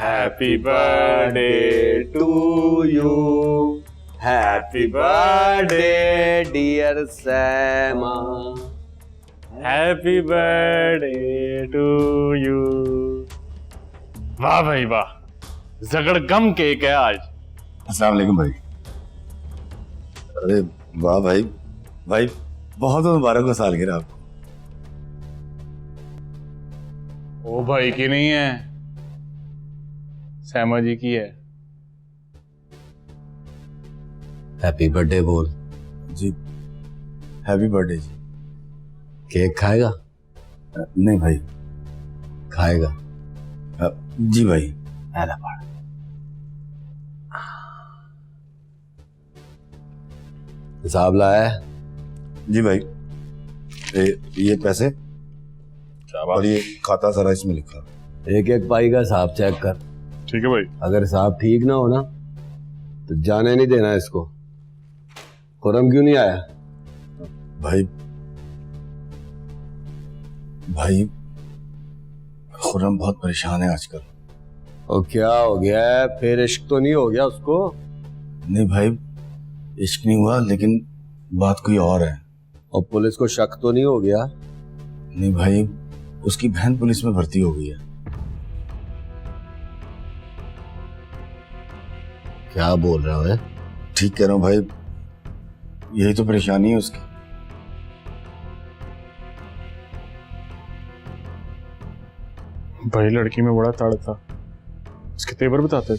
Happy birthday to you. Happy birthday dear Sama. Happy birthday to you. वाह भाई वाह, जगड़गम cake है आज। अस्सलाम वालेकुम भाई। अरे वाह भाई, भाई बहुत मुबारक हो सालगिरह आपको। ओ भाई की नहीं है, सैमा जी की है। हैप्पी बर्थडे बोल। जी हैप्पी बर्थडे जी। केक खाएगा? नहीं भाई। खाएगा? जी भाई। आला पड़। हिसाब लाया है? जी भाई। ये पैसे और ये खाता सारा इसमें लिखा। एक एक पाई का हिसाब चेक कर। ठीक है भाई। अगर हिसाब ठीक ना हो ना तो जाने नहीं देना इसको। खुरम क्यों नहीं आया? भाई भाई खुरम बहुत परेशान है आजकल। और क्या हो गया है? फिर इश्क तो नहीं हो गया उसको? नहीं भाई, इश्क नहीं हुआ, लेकिन बात कोई और है। और पुलिस को शक तो नहीं हो गया? नहीं भाई, उसकी बहन पुलिस में भर्ती हो गई है। क्या बोल रहे हो? ठीक कह रहा हूँ भाई, यही तो परेशानी है उसकी। भाई लड़की में बड़ा ताड़ था, इसके तेवर बताते।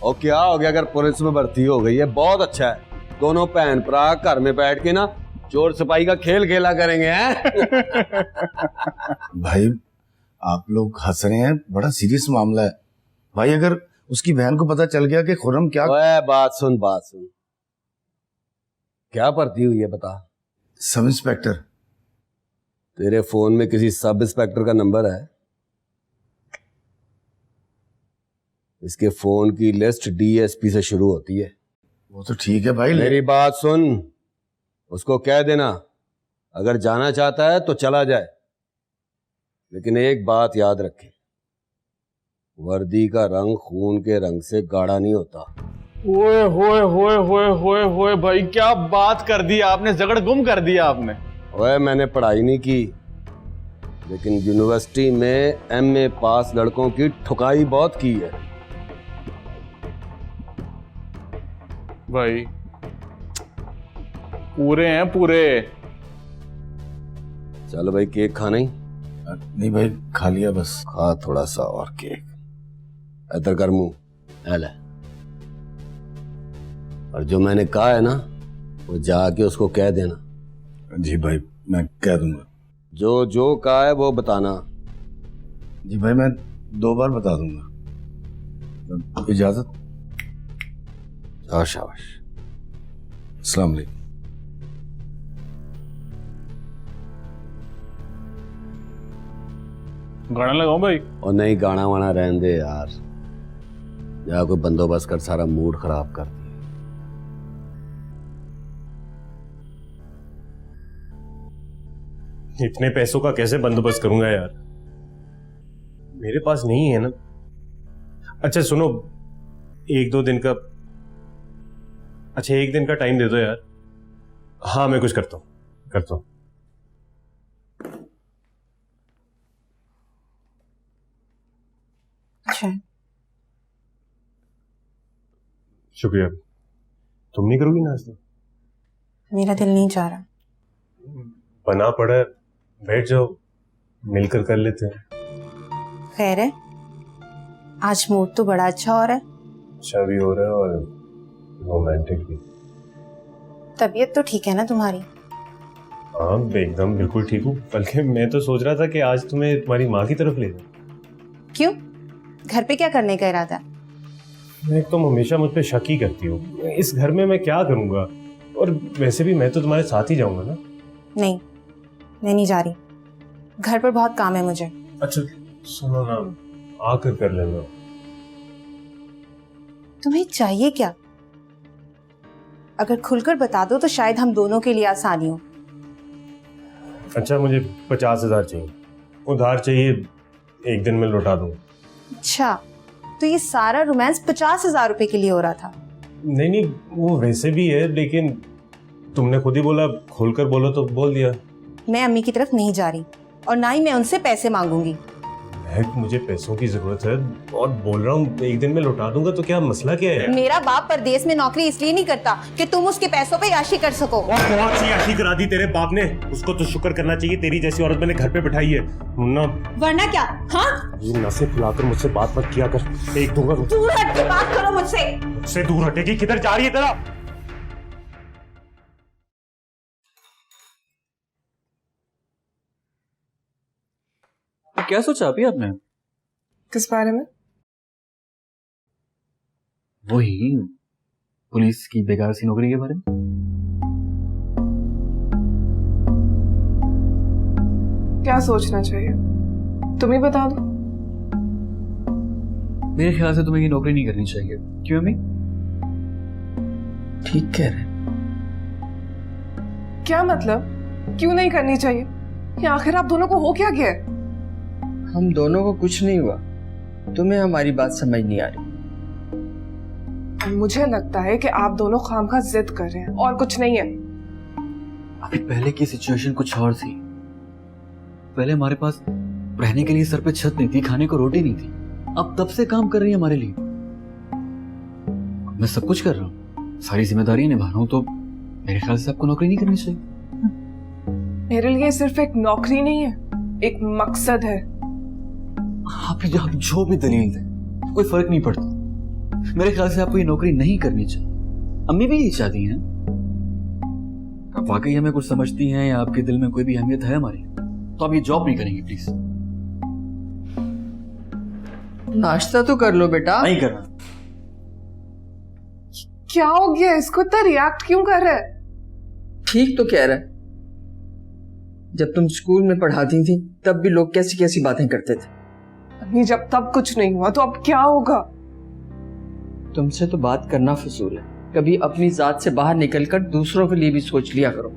और क्या हो गया अगर पुलिस में भर्ती हो गई है? बहुत अच्छा है। दोनों बहन भरा घर में बैठ के ना चोर सिपाही का खेल खेला करेंगे हैं? भाई आप लोग हंस रहे हैं, बड़ा सीरियस मामला है भाई। अगर उसकी बहन को पता चल गया कि खुरम क्या। ओए बात सुन। क्या भर्ती हुई है बता? Sub inspector. तेरे फोन में किसी सब इंस्पेक्टर का नंबर है? इसके फोन की लिस्ट डीएसपी से शुरू होती है। वो तो ठीक है भाई। मेरी बात सुन, उसको कह देना अगर जाना चाहता है तो चला जाए, लेकिन एक बात याद रखे, वर्दी का रंग खून के रंग से गाढ़ा नहीं होता। ओए होए होए होए होए होए भाई, क्या बात कर दी आपने, जगड़ गुम कर दिया आपने। ओए मैंने पढ़ाई नहीं की, लेकिन यूनिवर्सिटी में एमए पास लड़कों की ठुकाई बहुत की है। भाई पूरे हैं पूरे। चल भाई, केक खाना ही? नहीं भाई, खा लिया बस। खा थोड़ा सा और केक। इधर कर मुंह। ले। और जो मैंने कहा है ना, वो जाके उसको कह देना। जी भाई, मैं कह दूंगा। जो जो कहा है वो बताना। जी भाई, मैं 2 बार बता दूंगा। इजाजत। शाबाश। अस्सलाम वालेकुम। गाना लगाऊं भाई? और नहीं, गाना वाना रहने दे यार। या कोई बंदोबस्त कर, सारा मूड खराब कर दिया। इतने पैसों का कैसे बंदोबस्त करूंगा यार, मेरे पास नहीं है ना। अच्छा सुनो, 1-2 दिन का, अच्छा 1 दिन का टाइम दे दो यार। हाँ मैं कुछ करता हूँ। अच्छा शुक्रिया। तुम नहीं करोगी नाश्ता? मेरा दिल नहीं चाह रहा। बना पड़ा है, बैठ जाओ, मिलकर कर लेते हैं। खैर है, आज मूड तो बड़ा अच्छा हो रहा है। अच्छा भी हो रहा है और रोमांटिक भी। तबीयत तो ठीक है ना तुम्हारी? हाँ एकदम बिल्कुल ठीक हूँ। बल्कि मैं तो सोच रहा था कि आज तुम्हें तुम्हारी माँ की तरफ ले जाऊं। क्यों? घर पे क्या करने का इरादा? मैं तुम हमेशा मुझ पे शक ही करती हो। इस घर में मैं क्या करूंगा, और वैसे भी मैं तो तुम्हारे साथ ही जाऊंगा ना। नहीं, मैं नहीं जा रही। घर पर बहुत काम है मुझे। अच्छा सुनो ना, आकर कर लेना। तुम्हें चाहिए क्या? अगर खुलकर बता दो तो शायद हम दोनों के लिए आसानी हो। अच्छा मुझे 50,000 चाहिए, उधार चाहिए, 1 दिन में लौटा दूंगा। अच्छा, तो ये सारा रोमांस 50,000 रुपए के लिए हो रहा था। नहीं नहीं, वो वैसे भी है, लेकिन तुमने खुद ही बोला खोलकर बोलो तो बोल दिया। मैं अम्मी की तरफ नहीं जा रही और ना ही मैं उनसे पैसे मांगूंगी। महक, मुझे पैसों की जरूरत है और बोल रहा हूँ एक दिन में लौटा दूंगा, तो क्या मसला क्या है? मेरा बाप परदेश में नौकरी इसलिए नहीं करता कि तुम उसके पैसों पे याशी कर सको। और बहुत सी याशी करा दी तेरे बाप ने, उसको तो शुक्र करना चाहिए तेरी जैसी औरत मैंने घर पे बैठाई है। मुन्ना, वरना क्या? हाँ, ये नसें फुलाकर मुझसे बात मत किया कर, एक दूंगा। दूर हट के बात करो मुझसे। मुझसे दूर हटेगी? किधर जा रही है तेरा? क्या सोचा अभी आपने? किस बारे में? वही पुलिस की बेकार सी नौकरी के बारे में। क्या सोचना चाहिए तुम ही बता दो। मेरे ख्याल से तुम्हें ये नौकरी नहीं करनी चाहिए। क्यों अम्मी? ठीक कह रहे। क्या मतलब क्यों नहीं करनी चाहिए? ये आखिर आप दोनों को हो क्या गया? हम दोनों को कुछ नहीं हुआ, तुम्हें हमारी बात समझ नहीं आ रही। मुझे लगता है कि आप दोनों खामखा जिद कर रहे हैं और कुछ नहीं है। अभी पहले की सिचुएशन कुछ और थी। पहले हमारे पास रहने के लिए सर पे छत नहीं थी, खाने को रोटी नहीं थी। अब तब से काम कर रही है हमारे लिए। मैं सब कुछ कर रहा हूँ, सारी जिम्मेदारियां निभा रहा हूँ, तो मेरे ख्याल से आपको नौकरी नहीं करनी चाहिए। मेरे लिए सिर्फ एक नौकरी नहीं है, एक मकसद है। आप जो भी दलील दें कोई फर्क नहीं पड़ता। मेरे ख्याल से आपको ये नौकरी नहीं करनी चाहिए। अम्मी भी यही चाहती हैं। आप वाकई हमें कुछ समझती हैं या आपके दिल में कोई भी अहमियत है हमारी, तो आप ये जॉब नहीं करेंगे प्लीज। नाश्ता तो कर लो बेटा। नहीं करना। क्या हो गया? इसको इतना रिएक्ट क्यों कर रहा है? ठीक तो कह रहा है। जब तुम स्कूल में पढ़ाती थी तब भी लोग कैसी कैसी बातें करते थे। अभी जब तब कुछ नहीं हुआ तो अब क्या होगा? तुमसे तो बात करना फजूल है। कभी अपनी जात से बाहर निकलकर दूसरों के लिए भी सोच लिया करो।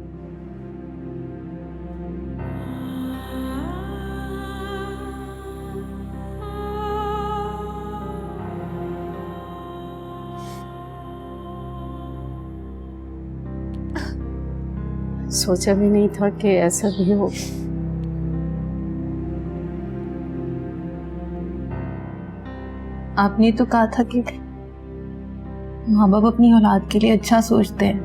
सोचा भी नहीं था कि ऐसा भी हो। आपने तो कहा था कि माँ बाप अपनी औलाद के लिए अच्छा सोचते हैं,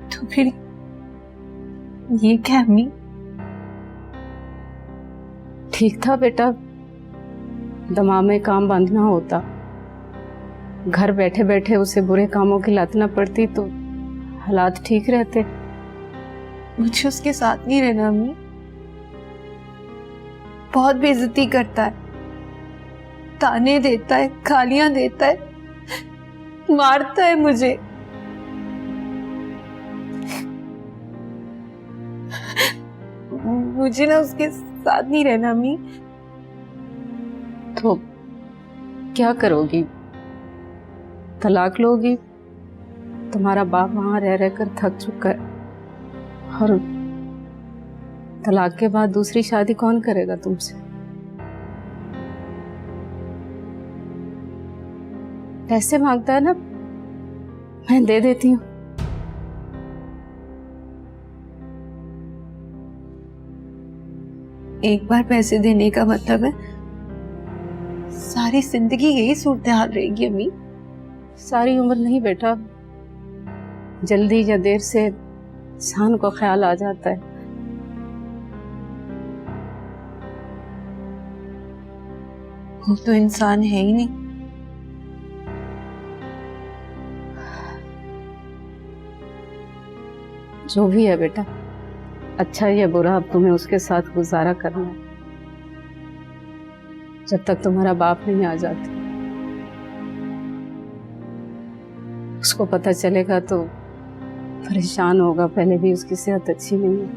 तो फिर ये क्या अम्मी? ठीक था बेटा, दिमाग में काम बांधना होता। घर बैठे बैठे उसे बुरे कामों की लत न पड़ती तो हालात ठीक रहते। मुझे उसके साथ नहीं रहना अम्मी। बहुत बेइज्जती करता है, ताने देता है, गालियां देता है, मारता है मुझे। मुझे ना उसके साथ नहीं रहना अम्मी। तो क्या करोगी? तलाक लोगी? तुम्हारा बाप वहां रह रहकर थक चुका है, और तलाक के बाद दूसरी शादी कौन करेगा तुमसे? पैसे मांगता है ना, मैं दे देती हूँ। एक बार पैसे देने का मतलब है सारी जिंदगी यही सूरत हाल रहेगी अम्मी। सारी उम्र नहीं बेटा, जल्दी या देर से इंसान को ख्याल आ जाता है। वो तो इंसान है ही नहीं। जो भी है बेटा, अच्छा या बुरा अब तुम्हें उसके साथ गुजारा करना है, जब तक तुम्हारा बाप नहीं आ जाता। उसको पता चलेगा तो परेशान होगा। पहले भी उसकी सेहत अच्छी नहीं है।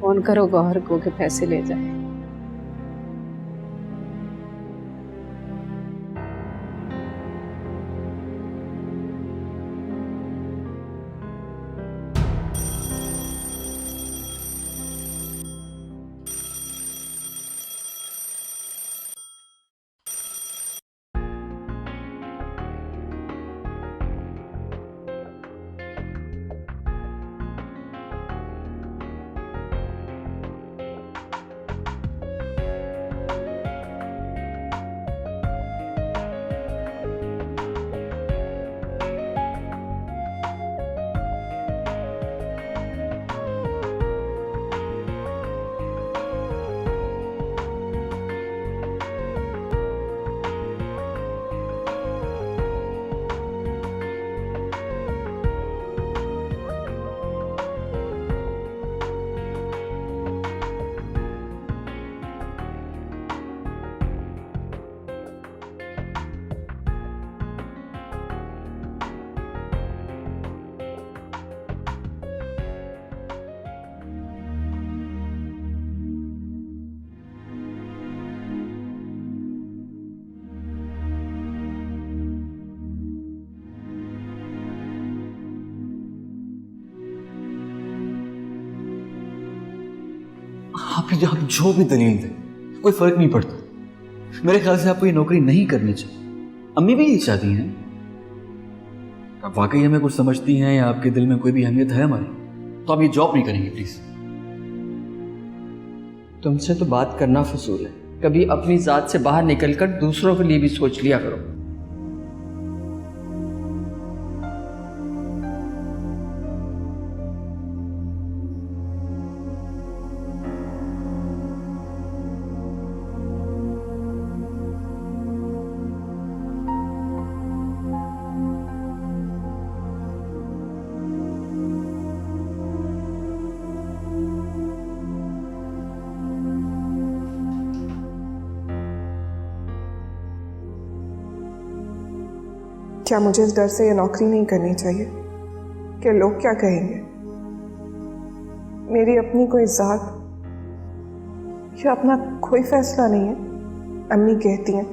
फोन करो गौहर को कि पैसे ले जाए। आप जो भी दलील दें कोई फर्क नहीं पड़ता। मेरे ख्याल से आपको ये नौकरी नहीं करनी चाहिए। अम्मी भी यही चाहती हैं। आप वाकई हमें कुछ समझती हैं या आपके दिल में कोई भी अहमियत है हमारी, तो आप ये जॉब नहीं करेंगे प्लीज। तुमसे तो बात करना फजूल है। कभी अपनी जात से बाहर निकलकर दूसरों के लिए भी सोच लिया करो। क्या मुझे इस डर से ये नौकरी नहीं करनी चाहिए कि लोग क्या कहेंगे? मेरी अपनी कोई ज़ात या अपना कोई फैसला नहीं है। अम्मी कहती हैं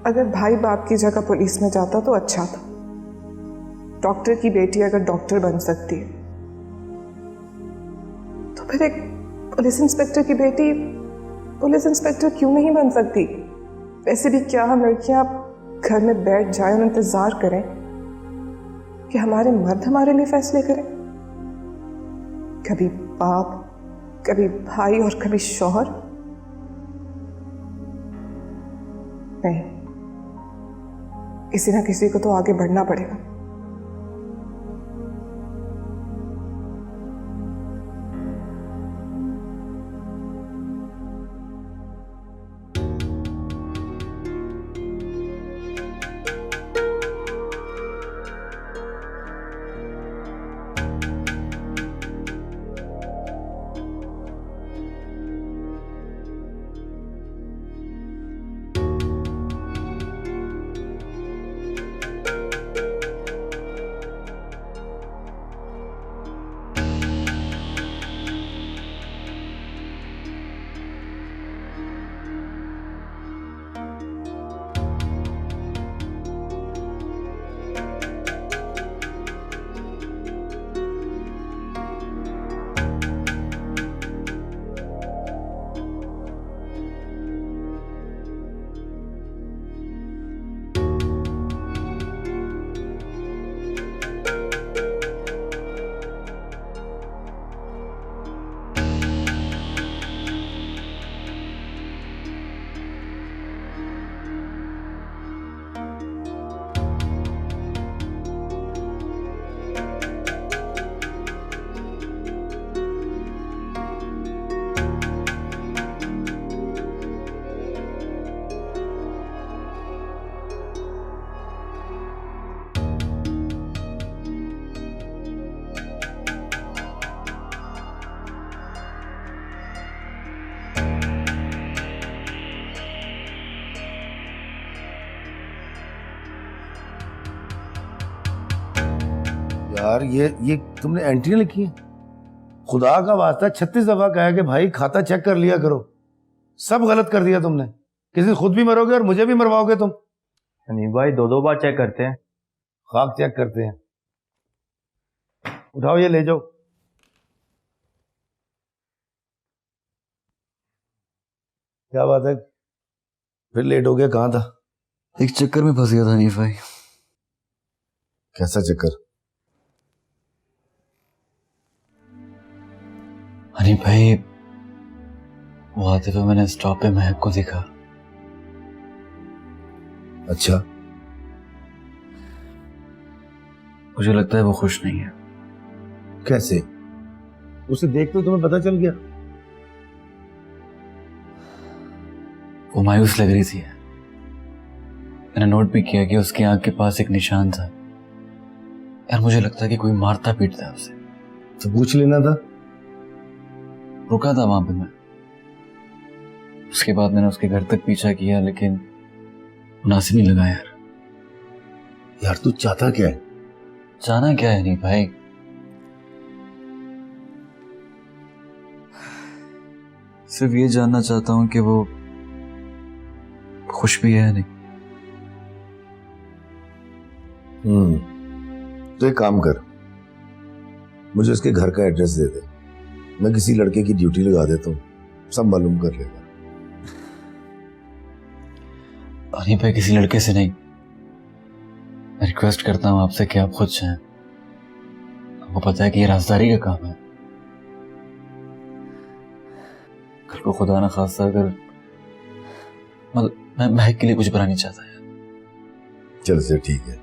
अगर भाई बाप की जगह पुलिस में जाता तो अच्छा था। डॉक्टर की बेटी अगर डॉक्टर बन सकती है तो फिर एक पुलिस इंस्पेक्टर की बेटी पुलिस इंस्पेक्टर क्यों नहीं बन सकती? वैसे भी क्या हम लड़कियां घर में बैठ जाए और इंतजार करें कि हमारे मर्द हमारे लिए फैसले करें? कभी बाप, कभी भाई और कभी शौहर। नहीं, किसी ना किसी को तो आगे बढ़ना पड़ेगा। यार ये तुमने एंट्री लिखी है? खुदा का वास्ता 36 दफा कहा कि भाई खाता चेक कर लिया करो। सब गलत कर दिया तुमने। किसी दिन खुद भी मरोगे और मुझे भी मरवाओगे तुम। नहीं भाई, 2-2 बार चेक करते हैं। खाक चेक करते हैं। उठाओ ये ले जाओ। क्या बात है, फिर लेट हो गया? कहाँ था? एक चक्कर में फंस गया था हनीफ भाई। कैसा चक्कर? हनीफ भाई, वो आते हुए मैंने स्टॉप पे महक को देखा। अच्छा, मुझे लगता है वो खुश नहीं है। कैसे? उसे देख तो तुम्हें पता चल गया। वो मायूस लग रही थी। मैंने नोट भी किया कि उसकी आंख के पास एक निशान था। यार मुझे लगता है कि कोई मारता पीटता है उसे। तो पूछ लेना था। रुका था वहां पे मैं। उसके बाद मैंने उसके घर तक पीछा किया, लेकिन मुनासिब नहीं लगा। यार तू चाहता क्या है? जाना क्या है नहीं भाई, सिर्फ ये जानना चाहता हूं कि वो खुश भी है नहीं। तो एक काम कर, मुझे उसके घर का एड्रेस दे दे। मैं किसी लड़के की ड्यूटी लगा देता हूँ, सब मालूम कर लेगा। अरे भाई किसी लड़के से नहीं, मैं रिक्वेस्ट करता हूँ आपसे कि आप खुद चाहें। आपको पता है कि ये राजदारी का काम है। कल को खुदा ना खास्ता अगर मतलब मैं महक के लिए कुछ बुरा नहीं चाहता है। चल से ठीक है,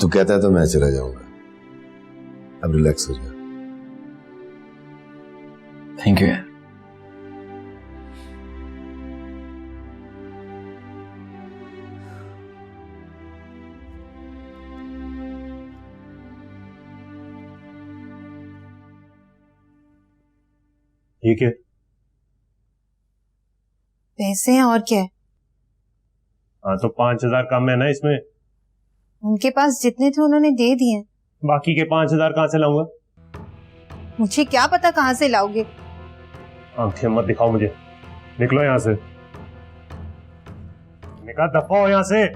तू कहता है तो मैं चला जाऊंगा। अब रिलैक्स हो जा। थैंक यू यार। ठीक है, पैसे हैं और क्या है? हाँ तो 5,000 कम है ना इसमें। उनके पास जितने थे उन्होंने दे दिए। बाकी के 5,000 कहाँ से लाऊंगा? मुझे क्या पता कहाँ से लाओगे। आंखें मत दिखाओ मुझे, निकलो यहाँ से। निकाल, दफा हो यहाँ से।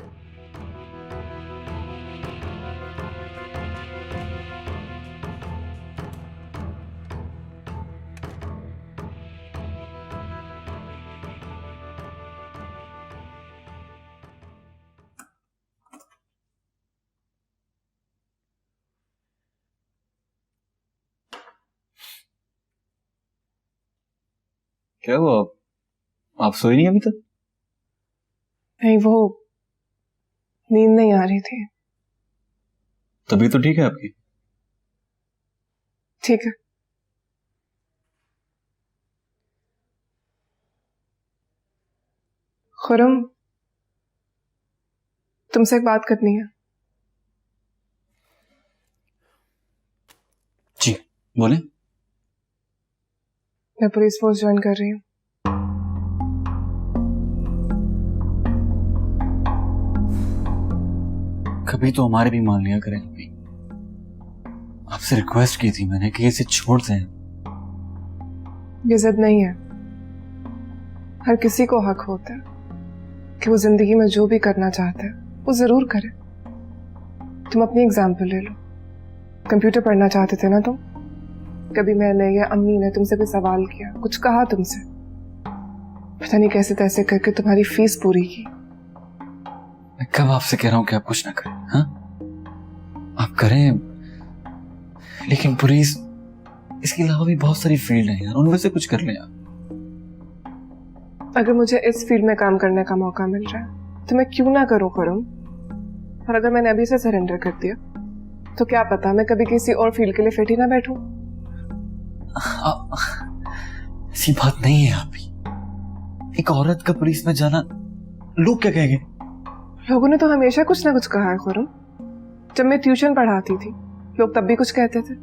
क्या हुआ, आप सोई नहीं अभी तक? नहीं, वो नींद नहीं आ रही थी। तभी तो ठीक है आपकी? ठीक है। खुरम, तुमसे एक बात करनी है। जी बोले। मैं पुलिस फोर्स ज्वाइन कर रही हूँ। कभी तो हमारे भी मान लिया करें। अभी आपसे रिक्वेस्ट की थी मैंने कि इसे छोड़ दें। ये जिद नहीं है। हर किसी को हक होता है कि वो जिंदगी में जो भी करना चाहता है वो जरूर करे। तुम अपनी एग्जाम्पल ले लो। कंप्यूटर पढ़ना चाहते थे ना तुम? कभी मैंने या अम्मी ने तुमसे कोई सवाल किया, कुछ कहा तुमसे? पता नहीं कैसे तैसे करके तुम्हारी फीस पूरी की। मैं कब आपसे कह रहा हूं कि आप कुछ ना करें? हाँ, आप करें, लेकिन पुलिस, इसके अलावा भी बहुत सारी फील्ड है यार, उनमें से कुछ कर लें आप। अगर मुझे इस फील्ड में काम करने का मौका मिल रहा है तो मैं क्यों ना करूं खुरम? और अगर मैंने अभी से सरेंडर कर दिया तो क्या पता मैं कभी किसी और फील्ड के लिए फिट ही ना बैठूं। ऐसी बात नहीं है आप। एक औरत का पुलिस में जाना, लोग क्या कहेंगे? लोगों ने तो हमेशा कुछ ना कुछ कहा है खुरम। जब मैं ट्यूशन पढ़ाती थी लोग तब भी कुछ कहते थे।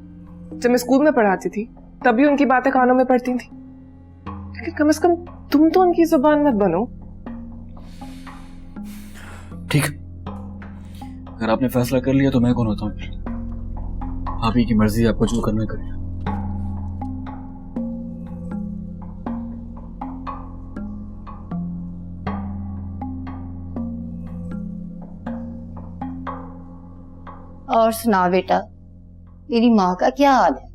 जब मैं स्कूल में पढ़ाती थी तब भी उनकी बातें कानों में पड़ती थी। लेकिन कम से कम तुम तो उनकी जुबान मत बनो। ठीक है, अगर आपने फैसला कर लिया तो मैं कौन होता हूँ फिर? आप ही की मर्जी, आपको जो करना करें। और सुना बेटा, तेरी माँ का क्या हाल है?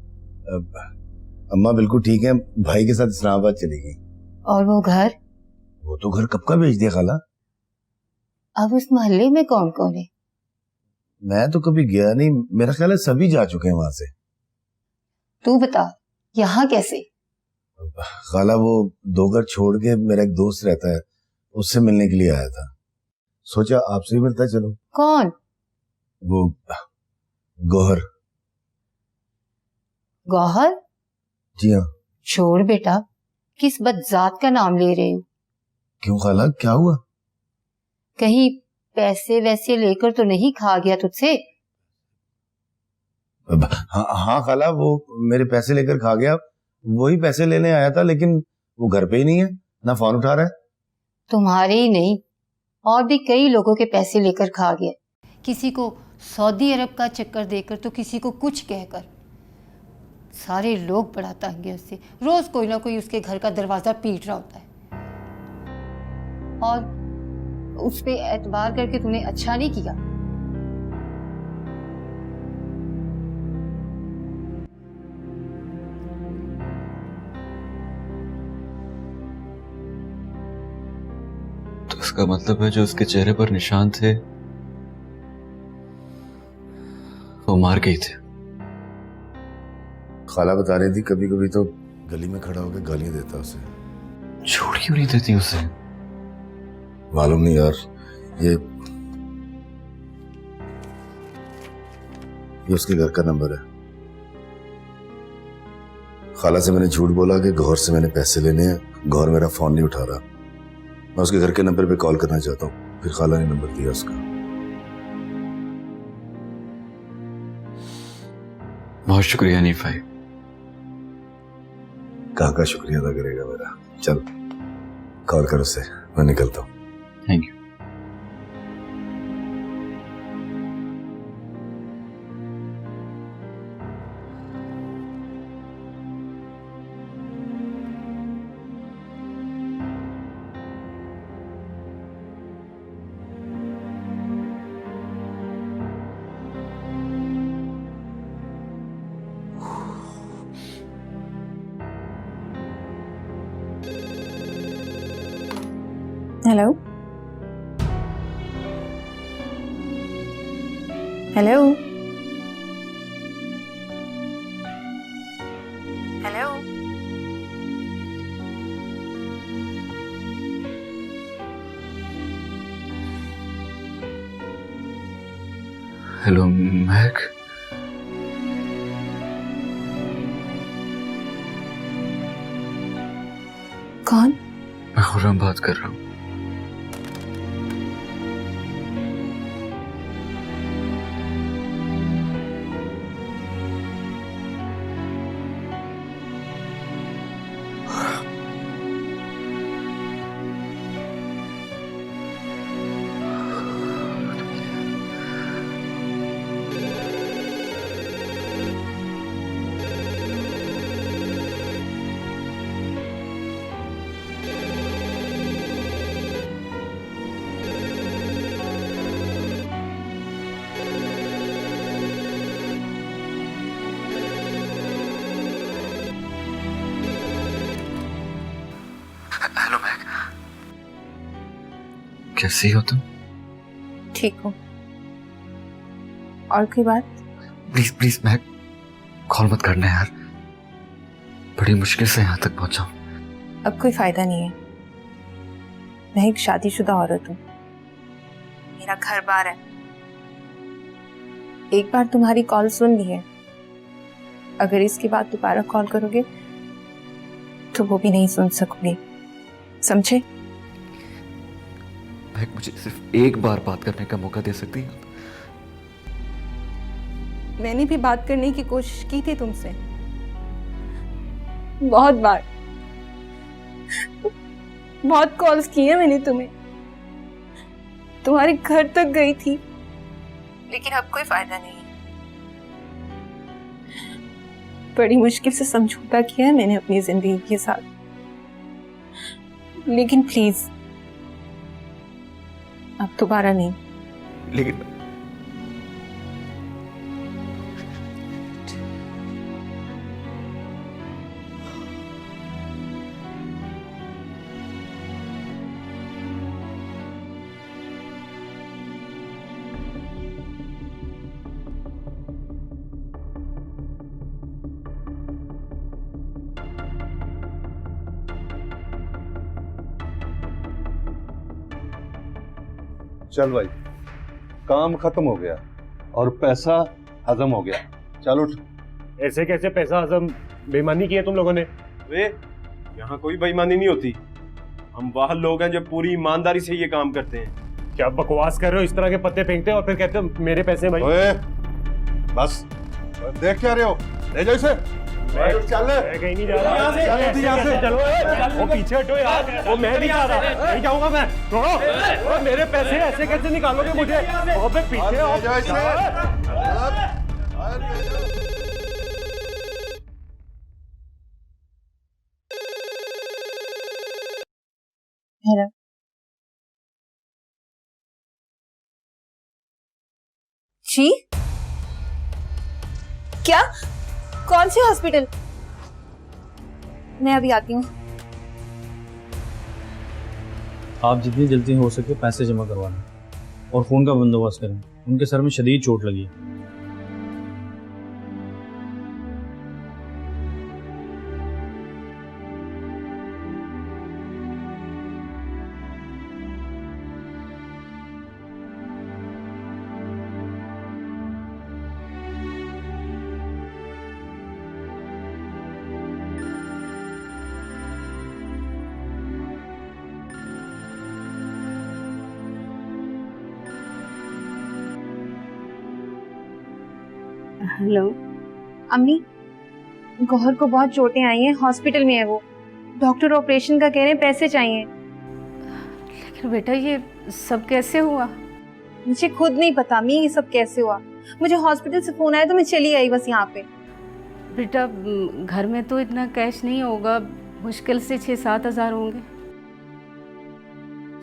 अम्मा बिल्कुल ठीक है, भाई के साथ इस्लामाबाद चली गई। और वो घर? वो तो घर कब का भेज दिया खाला। अब उस मोहल्ले में कौन कौन है? मैं तो कभी गया नहीं, मेरा ख्याल है सभी जा चुके हैं वहां से। तू बता, यहाँ कैसे? खाला वो 2 घर छोड़ के मेरा एक दोस्त रहता है, उससे मिलने के लिए आया था। सोचा आपसे भी मिलता चलो। कौन? वो गौहर। गौहर? जी हाँ। छोड़ बेटा, किस बदजात का नाम ले रहे हो? क्यों खाला, क्या हुआ? कहीं पैसे वैसे लेकर तो नहीं खा गया तुझसे? हाँ खाला, वो मेरे पैसे लेकर खा गया। वही पैसे लेने आया था, लेकिन वो घर पे ही नहीं है, ना फोन उठा रहा है। तुम्हारे ही नहीं, और भी कई लोगों के पैसे लेकर खा गया। किसी को सऊदी अरब का चक्कर देकर तो किसी को कुछ कहकर। सारे लोग बड़ा तंग है उससे। रोज कोई ना कोई उसके घर का दरवाजा पीट रहा होता है। और उस पे एतबार करके तूने अच्छा नहीं किया। तो इसका मतलब है जो उसके चेहरे पर निशान थे वो मार गई थे। खाला बता रही थी कभी कभी तो गली में खड़ा होकर गालियां देता उसे। छोड़ क्यों नहीं देती उसे? मालूम नहीं यार, ये उसके घर का नंबर है। खाला से मैंने झूठ बोला कि गौहर से मैंने पैसे लेने हैं, गौहर मेरा फोन नहीं उठा रहा। मैं उसके घर के नंबर पे कॉल करना चाहता हूँ, फिर खाला ने नंबर दिया उसका। बहुत शुक्रिया हनीफ भाई। का शुक्रिया अदा करेगा मेरा। चल कॉल कर उसे, मैं निकलता हूँ। Thank you. Hello hello hello hello महक। कौन? मैं खुर्रम बात कर रहा हूँ। हेलो महक, कैसी हो तुम? ठीक हूँ। और कोई बात? प्लीज प्लीज महक, कॉल मत करना यार, बड़ी मुश्किल से यहाँ तक पहुंचा हूँ। अब कोई फायदा नहीं है। मैं एक शादीशुदा औरत हूँ, मेरा घर बार है। एक बार तुम्हारी कॉल सुन ली है, अगर इसके बाद दोबारा कॉल करोगे तो वो भी नहीं सुन सकूंगी, समझे? महक, मुझे सिर्फ एक बार बात करने का मौका दे सकती है? मैंने भी बात करने की कोशिश की थी तुमसे, बहुत बार, बहुत कॉल्स की है मैंने तुम्हें, तुम्हारे घर तक गई थी, लेकिन अब कोई फायदा नहीं है। बड़ी मुश्किल से समझौता किया है मैंने अपनी जिंदगी के साथ, लेकिन प्लीज अब दोबारा नहीं। लेकिन चल भाई, काम खत्म हो गया और पैसा हजम हो गया। चल उठ। ऐसे कैसे पैसा हजम? बेईमानी की है तुम लोगों ने। वे यहाँ कोई बेईमानी नहीं होती, हम वह लोग हैं जो पूरी ईमानदारी से ये काम करते हैं। क्या बकवास कर रहे हो? इस तरह के पत्ते फेंकते हो और फिर कहते हो मेरे पैसे भाई। ओए, बस देख क्या रहे हो, ले जाओ इसे। चल कहीं नहीं जा रहा, चलो वो पीछे हटो यार, वो मैं नहीं जा रहा, नहीं जाऊंगा मैं। छोड़ो, मेरे पैसे ऐसे कैसे निकालोगे मुझे? पीछे हेलो, जी क्या? कौन से हॉस्पिटल? मैं अभी आती हूँ। आप जितनी जल्दी हो सके पैसे जमा करवाना और फ़ोन का बंदोबस्त करें। उनके सर में शदीद चोट लगी है। हेलो अम्मी, गौहर को बहुत चोटें आई हैं, हॉस्पिटल में है वो। डॉक्टर ऑपरेशन का कह रहे हैं, पैसे चाहिए। लेकिन बेटा ये सब कैसे हुआ? मुझे खुद नहीं पता अम्मी ये सब कैसे हुआ। मुझे हॉस्पिटल से फोन आया तो मैं चली आई बस यहाँ पे। बेटा घर में तो इतना कैश नहीं होगा, मुश्किल से 6-7 हज़ार होंगे।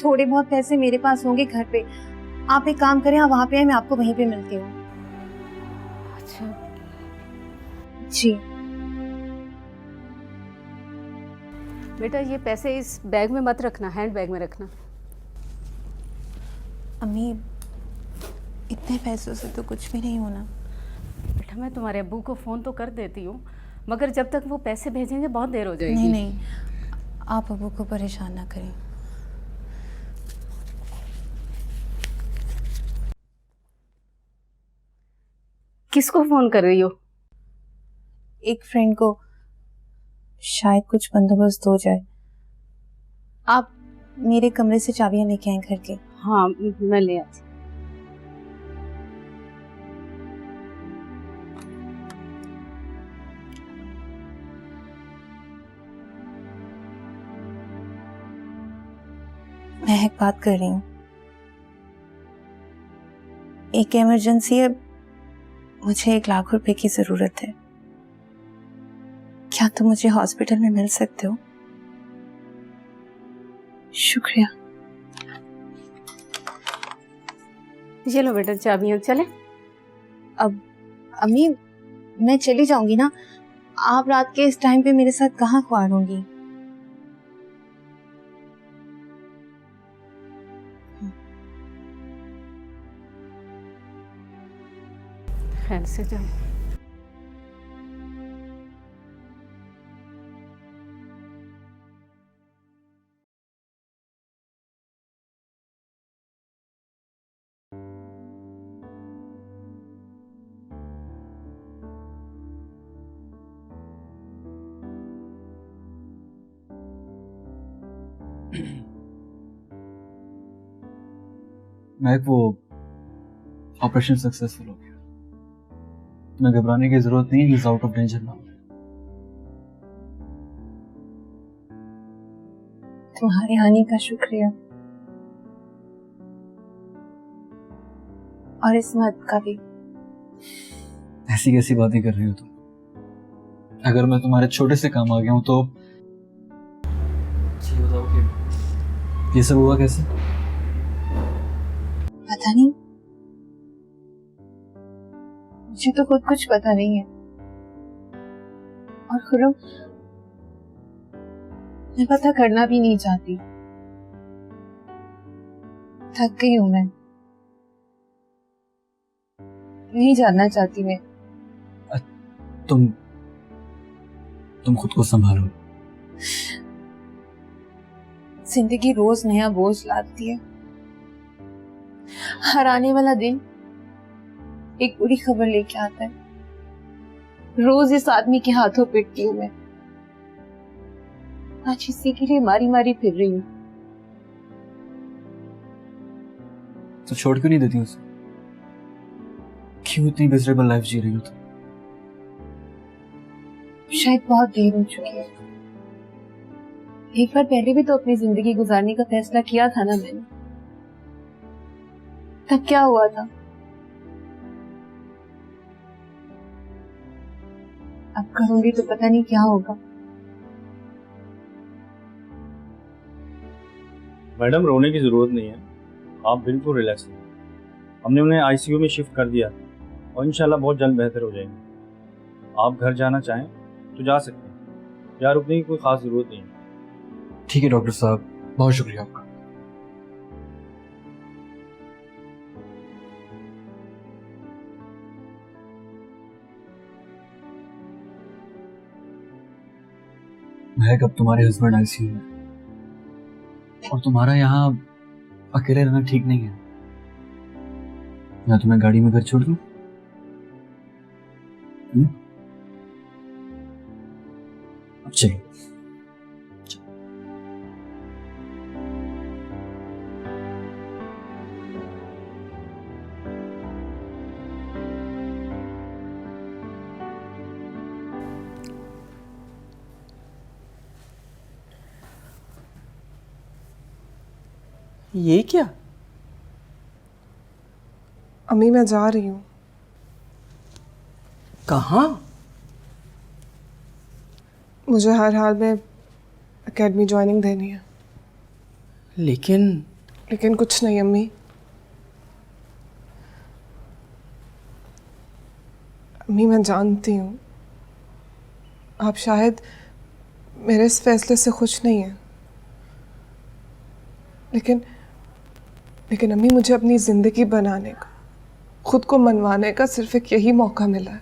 थोड़े बहुत पैसे मेरे पास होंगे घर पे। आप एक काम करें, आप वहाँ पे आए, मैं आपको वहीं पे मिलती हूँ। अच्छा जी बेटा ये पैसे इस बैग में मत रखना, हैंड बैग में रखना। अम्मी इतने पैसों से तो कुछ भी नहीं होना। बेटा मैं तुम्हारे अब्बू को फ़ोन तो कर देती हूँ, मगर जब तक वो पैसे भेजेंगे बहुत देर हो जाएगी। नहीं नहीं, आप अब्बू को परेशान ना करें। किसको फ़ोन कर रही हो? एक फ्रेंड को, शायद कुछ बंदोबस्त हो जाए। आप मेरे कमरे से चाबियां लेके आए घर के। हाँ मैं ले आती। मैं एक बात कर रही हूँ, एक इमरजेंसी है, मुझे 1 लाख रुपए की जरूरत है। क्या तुम मुझे हॉस्पिटल में मिल सकते हो? शुक्रिया। ये लो बेटा चाबियां, चले। अब अम्मी मैं चली जाऊंगी ना, आप रात के इस टाइम पे मेरे साथ कहाँ ख्वार होंगी? खैर से जाओ। महक वो ऑपरेशन सक्सेसफुल हो गया। तुम्हें घबराने की जरूरत नहीं, he is out of danger now. तुम्हारे आने का शुक्रिया और इस मदद का भी। ऐसी कैसी बातें कर रही हो तुम? अगर मैं तुम्हारे छोटे से काम आ गया हूं तो ये बताओ कि ये सब हुआ कैसे? पता नहीं, मुझे तो खुद कुछ पता नहीं है। और खुरम मैं पता करना भी नहीं चाहती। थक गई हूं मैं, नहीं जानना चाहती मैं। तुम खुद को संभालो। जिंदगी रोज नया बोझ लाती है। हर आने वाला दिन एक बुरी खबर लेके आता है। रोज इस आदमी के हाथों पिटती हूँ मैं। आज इसी के लिए मारी मारी फिर रही हूँ। तो छोड़ क्यों नहीं देती उसे? क्यों इतनी मिजरेबल लाइफ जी रही हो तुम? शायद बहुत देर हो चुकी है। एक बार पहले भी तो अपनी जिंदगी गुजारने का फैसला किया था ना मैंने। तब क्या हुआ था? अब करूंगी तो पता नहीं क्या होगा। मैडम रोने की जरूरत नहीं है, आप बिल्कुल रिलैक्स हो। हमने उन्हें आईसीयू में शिफ्ट कर दिया और इंशाल्लाह बहुत जल्द बेहतर हो जाएंगे। आप घर जाना चाहें तो जा सकते हैं, यहाँ रुकने की कोई खास जरूरत नहीं है। ठीक है डॉक्टर साहब, बहुत शुक्रिया आपका। है कब तुम्हारे हस्बैंड आईसीयू में, और तुम्हारा यहाँ अकेले रहना ठीक नहीं है। मैं तुम्हें गाड़ी में घर छोड़ दूं? अब चलो। ये क्या? अम्मी मैं जा रही हूँ। कहाँ? मुझे हर हाल में एकेडमी ज्वाइनिंग देनी है। लेकिन कुछ नहीं अम्मी। अम्मी मैं जानती हूँ आप शायद मेरे इस फैसले से खुश नहीं हैं, लेकिन अम्मी मुझे अपनी ज़िंदगी बनाने का, खुद को मनवाने का सिर्फ एक यही मौका मिला है,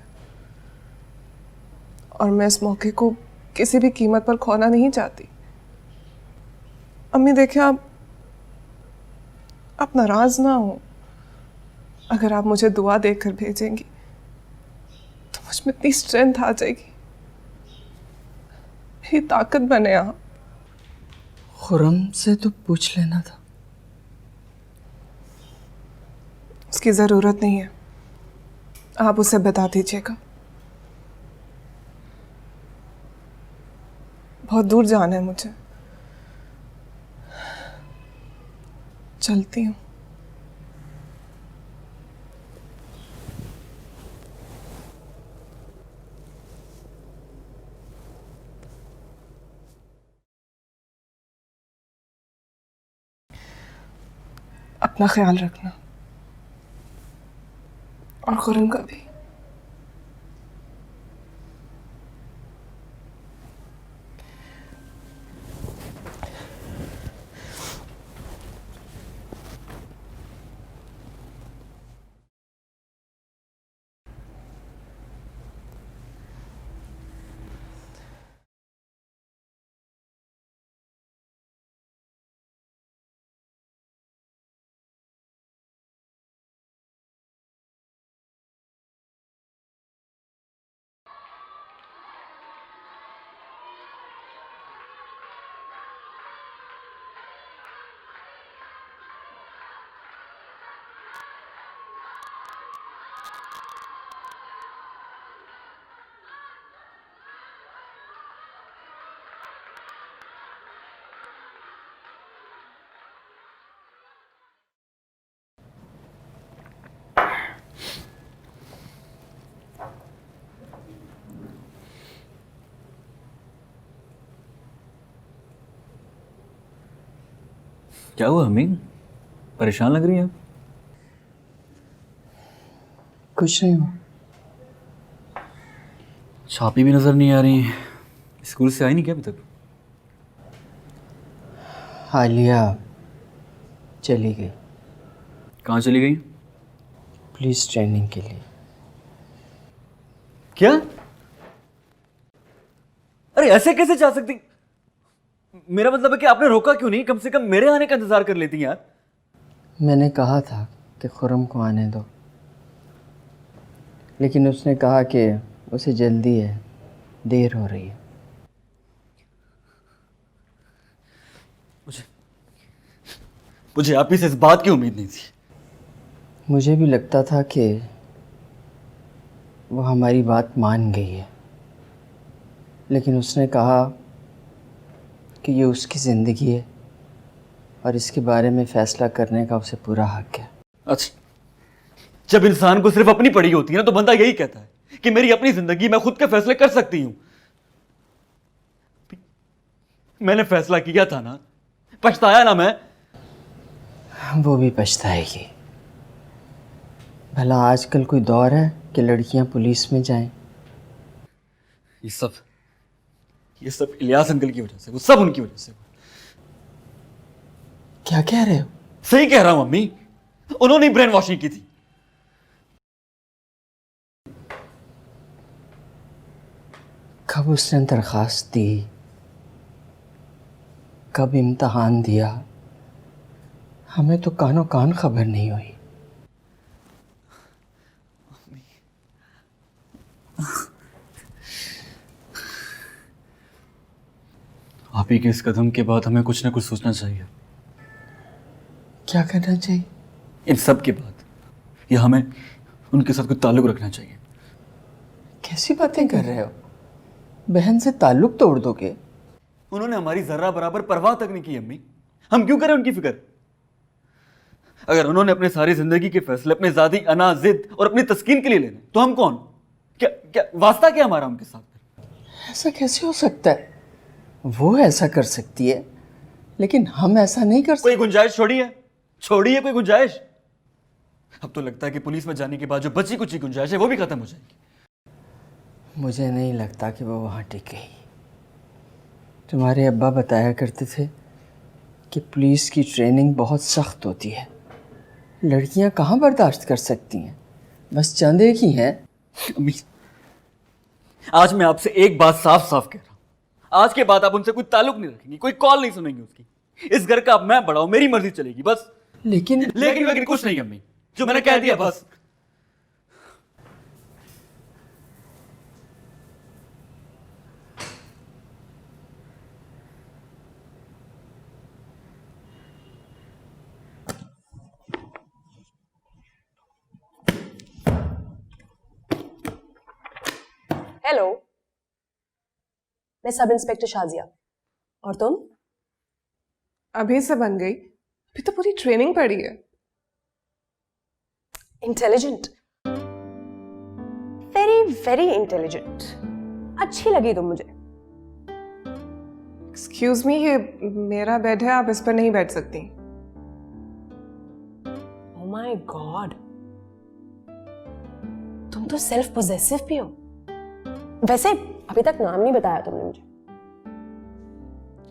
और मैं इस मौके को किसी भी कीमत पर खोना नहीं चाहती। अम्मी देखिए, आप नाराज ना हो। अगर आप मुझे दुआ देकर भेजेंगी तो मुझ में इतनी स्ट्रेंथ आ जाएगी, मेरी ताकत बने आप। खुरम से तो पूछ लेना था। उसकी ज़रूरत नहीं है, आप उसे बता दीजिएगा। बहुत दूर जाना है मुझे, चलती हूँ। अपना ख्याल रखना, और खुरम का भी। क्या हुआ अम्मी, परेशान लग रही है? कुछ नहीं हूँ। छापी भी नजर नहीं आ रही, स्कूल से आई नहीं क्या अभी तक? हालिया चली गई। कहाँ चली गई? पुलिस ट्रेनिंग के लिए। क्या? अरे ऐसे कैसे जा सकती? मेरा मतलब है कि आपने रोका क्यों नहीं? कम से कम मेरे आने का इंतजार कर लेती यार। मैंने कहा था कि खुरम को आने दो, लेकिन उसने कहा कि उसे जल्दी है, देर हो रही है। मुझे आप ही से इस बात की उम्मीद नहीं थी। मुझे भी लगता था कि वो हमारी बात मान गई है, लेकिन उसने कहा कि ये उसकी ज़िंदगी है और इसके बारे में फ़ैसला करने का उसे पूरा हक है। अच्छा, जब इंसान को सिर्फ अपनी पड़ी होती है ना, तो बंदा यही कहता है कि मेरी अपनी ज़िंदगी, मैं खुद के फैसले कर सकती हूँ। मैंने फैसला किया था ना, पछताया ना मैं? वो भी पछताएगी। भला आजकल कोई दौर है कि लड़कियां पुलिस में जाएं? ये सब इलियास अंकल की वजह से, वो सब उनकी वजह से। क्या कह रहे हो? सही कह रहा हूं अम्मी, उन्होंने ही ब्रेन वॉशिंग की थी। कब उसने दरखास्त दी कब इम्तहान दिया, हमें तो कानो कान खबर नहीं हुई। आप ही के इस कदम के बाद हमें कुछ ना कुछ सोचना चाहिए। क्या करना चाहिए? इन सब के बाद या हमें उनके साथ कुछ ताल्लुक रखना चाहिए। कैसी बातें कर रहे हो? बहन से ताल्लुक तोड़ दोगे? उन्होंने हमारी जर्रा बराबर परवाह तक नहीं की अम्मी, हम क्यों करें उनकी फिक्र? अगर उन्होंने अपने सारी जिंदगी के फैसले अपने जाती अना, जिद और अपनी तस्कीन के लिए लेने, तो हम कौन? क्या क्या वास्ता क्या हमारा उनके साथ? ऐसा कैसे हो सकता है? वो ऐसा कर सकती है, लेकिन हम ऐसा नहीं कर सकते। कोई गुंजाइश छोड़िए कोई गुंजाइश। अब तो लगता है कि पुलिस में जाने के बाद जो बची कुछ गुंजाइश है वो भी खत्म हो जाएगी। मुझे नहीं लगता कि वो वहाँ टिकेगी। तुम्हारे अब्बा बताया करते थे कि पुलिस की ट्रेनिंग बहुत सख्त होती है, लड़कियां कहाँ बर्दाश्त कर सकती हैं, बस चंद एक ही हैं। अम्मी, आज मैं आपसे एक बात साफ साफ कह रहा हूँ, आज के बाद आप उनसे कोई ताल्लुक नहीं रखेंगी, कोई कॉल नहीं सुनेंगी उसकी। इस घर का अब मैं बड़ा हूं, मेरी मर्जी चलेगी बस। लेकिन कुछ नहीं अम्मी, जो मैंने कह दिया बस। हेलो, मैं सब इंस्पेक्टर शाजिया। और तुम? अभी से बन गई? अभी तो पूरी ट्रेनिंग पड़ी है। Intelligent, very very intelligent. अच्छी लगी तुम मुझे। एक्सक्यूज मी, ये मेरा बेड है, आप इस पर नहीं बैठ सकती। ओह माय गॉड, तुम तो सेल्फ पोजेसिव भी हो। वैसे अभी तक नाम नहीं बताया तुमने मुझे।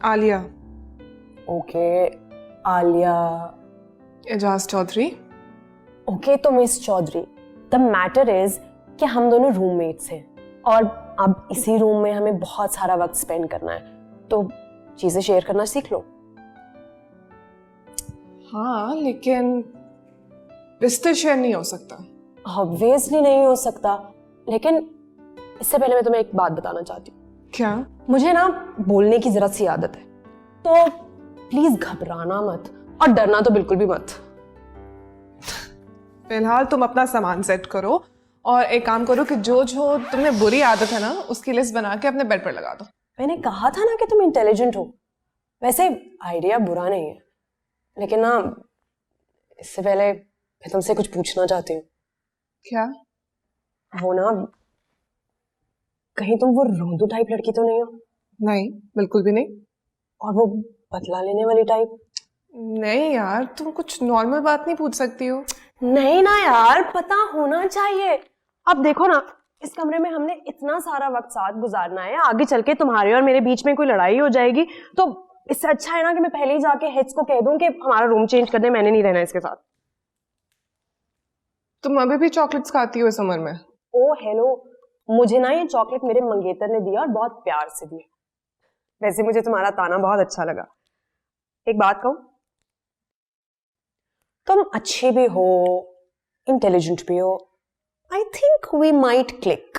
आलिया। ओके, आलिया। एजाज चौधरी। ओके, तो miss Chaudhary, the matter is कि हम दोनों रूममेट्स हैं और अब इसी रूम में हमें बहुत सारा वक्त स्पेंड करना है, तो चीजें शेयर करना सीख लो। हाँ, लेकिन बिस्तर शेयर नहीं हो सकता। ऑब्वियसली नहीं हो सकता, लेकिन इससे पहले मैं तुम्हें एक बात बताना चाहती हूँ। क्या? मुझे ना बोलने की जरा सी आदत है, तो प्लीज घबराना मत और डरना तो बिल्कुल भी मत। फिलहाल तुम अपना सामान सेट करो और एक काम करो कि जो जो तुम्हें बुरी आदत है ना, उसकी लिस्ट बना के अपने बेड पर लगा दो। मैंने कहा था ना कि तुम इंटेलिजेंट हो। वैसे आइडिया बुरा नहीं है, लेकिन ना इससे पहले मैं तुमसे कुछ पूछना चाहती हूँ। क्या? वो ना, कहीं तुम वो रोंदू टाइप लड़की तो नहीं हो? नहीं, बिल्कुल भी नहीं। और वो बदला लेने वाली टाइप? नहीं यार, तुम कुछ नॉर्मल बात नहीं पूछ सकती हो? नहीं ना यार, पता होना चाहिए। अब देखो ना, इस कमरे में हमने इतना सारा वक्त साथ गुजारना है, आगे चल के तुम्हारे और मेरे बीच में कोई लड़ाई हो जाएगी, तो इससे अच्छा है ना कि मैं पहले ही जाके हेड्स को कह दूं कि हमारा रूम चेंज कर दे, मैंने नहीं रहना इसके साथ। तुम अभी भी चॉकलेट्स खाती हो समर में? ओ हेलो, मुझे ना ये चॉकलेट मेरे मंगेतर ने दिया और बहुत प्यार से दिया। वैसे मुझे तुम्हारा ताना बहुत अच्छा लगा। एक बात कहूं, तुम अच्छी भी हो, इंटेलिजेंट भी हो। I think we might click.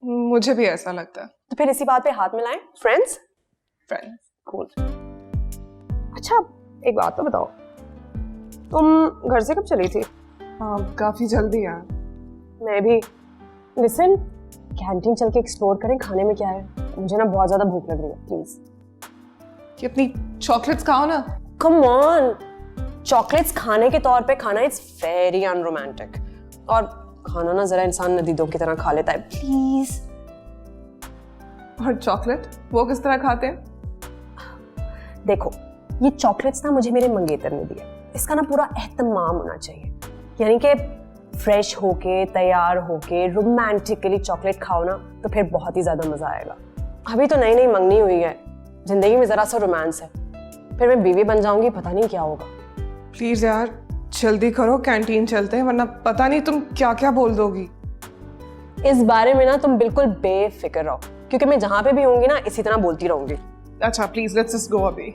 मुझे भी ऐसा लगता है। तो फिर इसी बात पे हाथ मिलाएं। फ्रेंड्स? फ्रेंड्स। कूल। अच्छा, एक बात तो बताओ, तुम घर से कब चली थी? हाँ, काफी जल्दी यार। मैं भी। लिसन, कैंटीन चल के एक्सप्लोर करें, खाने में क्या है? मुझे ना बहुत ज्यादा भूख लग रही है, प्लीज। कि अपनी चॉकलेट्स खाओ ना। कम ऑन, चॉकलेट्स खाने के तौर पे खाना इट्स वेरी अनरोमांटिक, और खाना ना जरा इंसान नदीदों की तरह खा लेता है, प्लीज। और चॉकलेट वो किस तरह खाते हैं? देखो, ये चॉकलेट्स ना मुझे मेरे मंगेतर ने दिए, इसका ना पूरा एहतमाम होना चाहिए, यानी कि फ्रेश होके, तैयार होके, रोमांटिकली चॉकलेट खाओ ना, तो फिर बहुत ही ज्यादा मजा आएगा। अभी तो नई नई मंगनी हुई है, जिंदगी में जरा सा रोमांस है, फिर मैं बीवी बन जाऊंगी, पता नहीं क्या होगा। प्लीज यार जल्दी करो, कैंटीन चलते हैं, वरना पता नहीं तुम क्या क्या बोल दोगी। इस बारे में ना तुम बिल्कुल बेफिक्र रहो, क्योंकि मैं जहां पे भी होंगी ना इसी तरह बोलती रहूंगी। अच्छा please let's just go away.